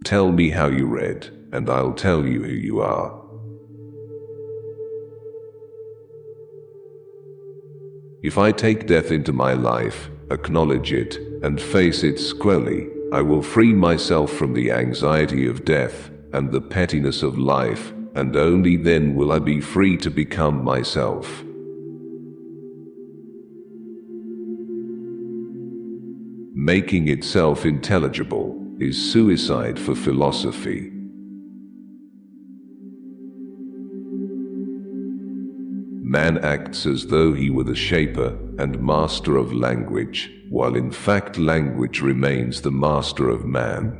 Tell me how you read, and I'll tell you who you are. If I take death into my life, acknowledge it, and face it squarely, I will free myself from the anxiety of death and the pettiness of life, and only then will I be free to become myself. Making itself intelligible is suicide for philosophy. Man acts as though he were the shaper and master of language, while in fact language remains the master of man.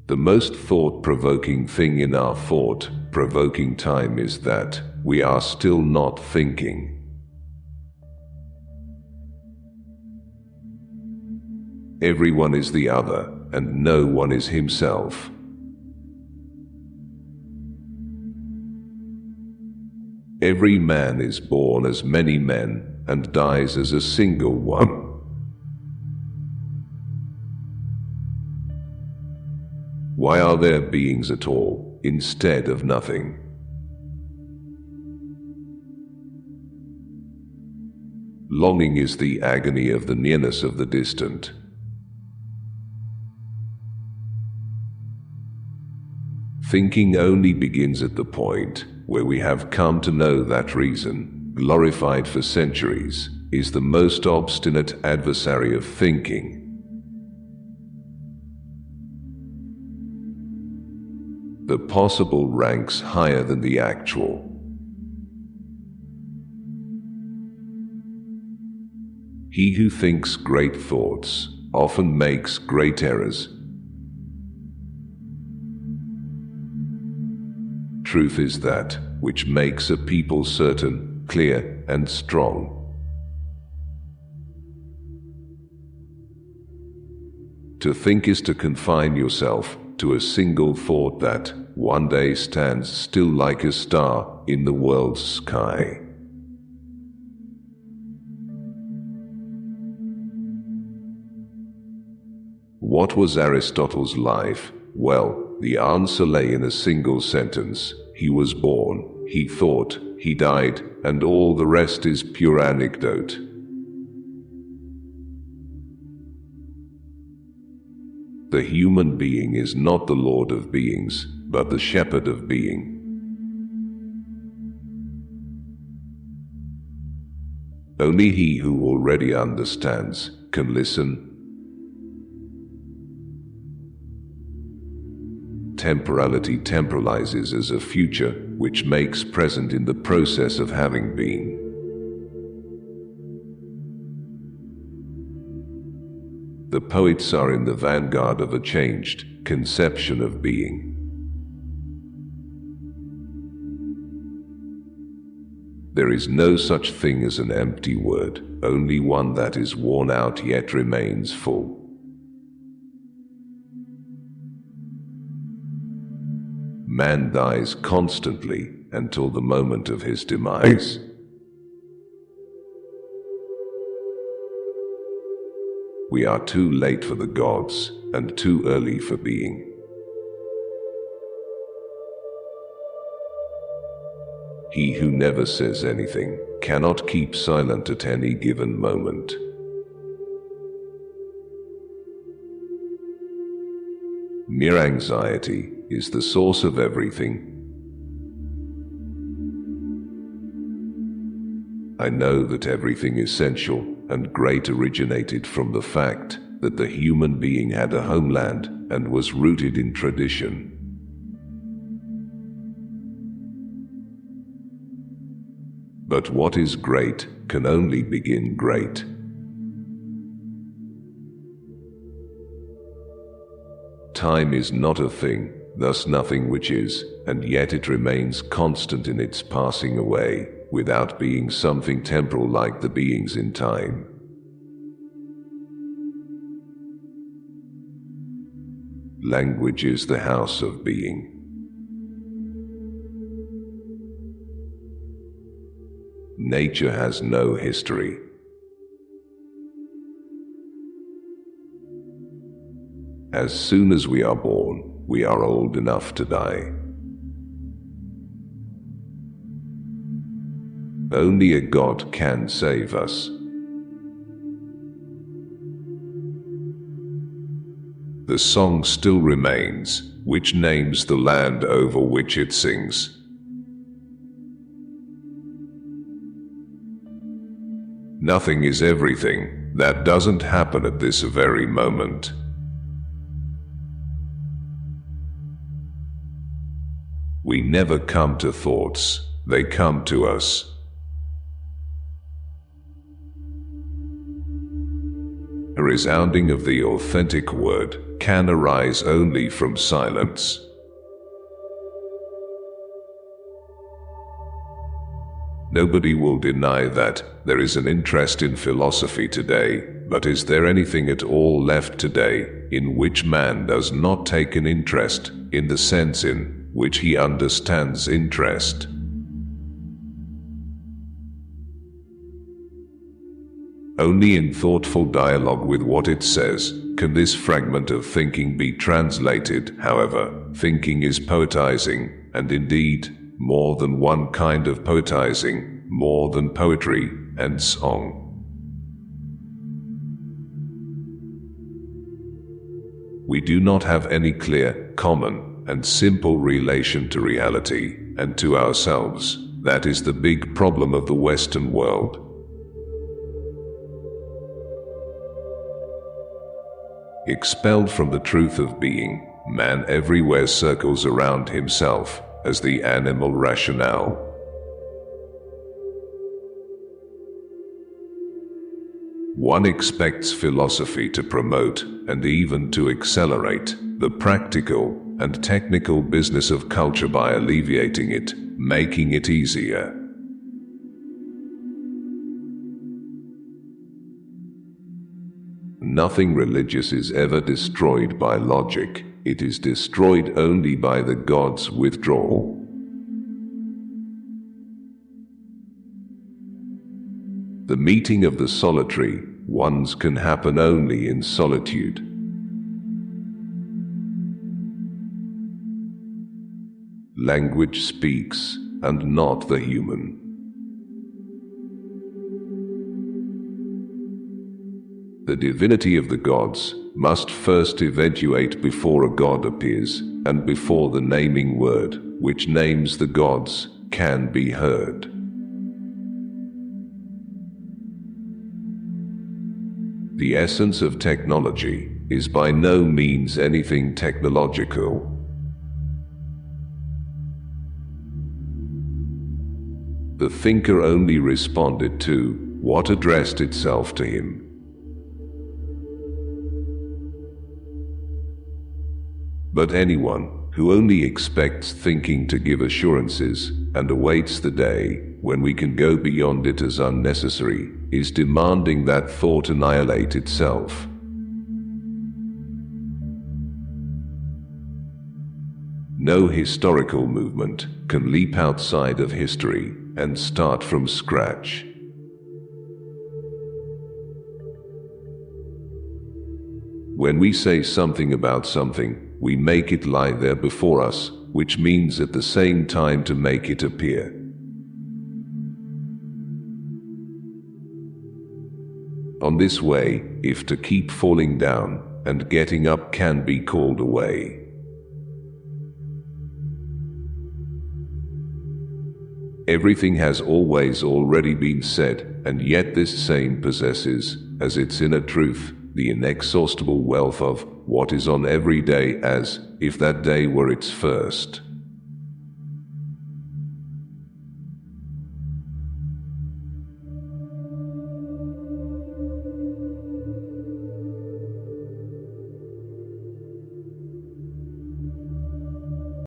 The most thought-provoking thing in our thought-provoking time is that we are still not thinking. Everyone is the other, and no one is himself. Every man is born as many men, and dies as a single one. Why are there beings at all, instead of nothing? Longing is the agony of the nearness of the distant. Thinking only begins at the point where we have come to know that reason, glorified for centuries, is the most obstinate adversary of thinking. The possible ranks higher than the actual. He who thinks great thoughts often makes great errors. Truth is that which makes a people certain, clear, and strong. To think is to confine yourself to a single thought that one day stands still like a star in the world's sky. What was Aristotle's life? Well, the answer lay in a single sentence. He was born, he thought, he died, and all the rest is pure anecdote. The human being is not the lord of beings, but the shepherd of being. Only he who already understands can listen. Temporality temporalizes as a future which makes present in the process of having been. The poets are in the vanguard of a changed conception of being. There is no such thing as an empty word, only one that is worn out yet remains full. Man dies constantly until the moment of his demise. We are too late for the gods and too early for being. He who never says anything cannot keep silent at any given moment. Mere anxiety is the source of everything. I know that everything essential and great originated from the fact that the human being had a homeland and was rooted in tradition. But what is great can only begin great. Time is not a thing, thus nothing which is, and yet it remains constant in its passing away, without being something temporal like the beings in time. Language is the house of being. Nature has no history. As soon as we are born, we are old enough to die. Only a God can save us. The song still remains, which names the land over which it sings. Nothing is everything. That doesn't happen at this very moment. We never come to thoughts, they come to us. A resounding of the authentic word can arise only from silence. Nobody will deny that there is an interest in philosophy today, but is there anything at all left today in which man does not take an interest in the sense in which he understands interest? Only in thoughtful dialogue with what it says can this fragment of thinking be translated. However, thinking is poetizing, and indeed, more than one kind of poetizing, more than poetry and song. We do not have any clear, common, and simple relation to reality and to ourselves. That is the big problem of the Western world. Expelled from the truth of being, man everywhere circles around himself as the animal rationale. One expects philosophy to promote and even to accelerate the practical and technical business of culture by alleviating it, making it easier. Nothing religious is ever destroyed by logic. It is destroyed only by the God's withdrawal. The meeting of the solitary ones can happen only in solitude. Language speaks, and not the human. The divinity of the gods must first eventuate before a god appears, and before the naming word, which names the gods, can be heard. The essence of technology is by no means anything technological. The thinker only responded to what addressed itself to him. But anyone who only expects thinking to give assurances and awaits the day when we can go beyond it as unnecessary is demanding that thought annihilate itself. No historical movement can leap outside of history and start from scratch. When we say something about something, we make it lie there before us, which means at the same time to make it appear. On this way, if to keep falling down and getting up can be called a way. Everything has always already been said, and yet this same possesses, as its inner truth, the inexhaustible wealth of what is on every day as if that day were its first.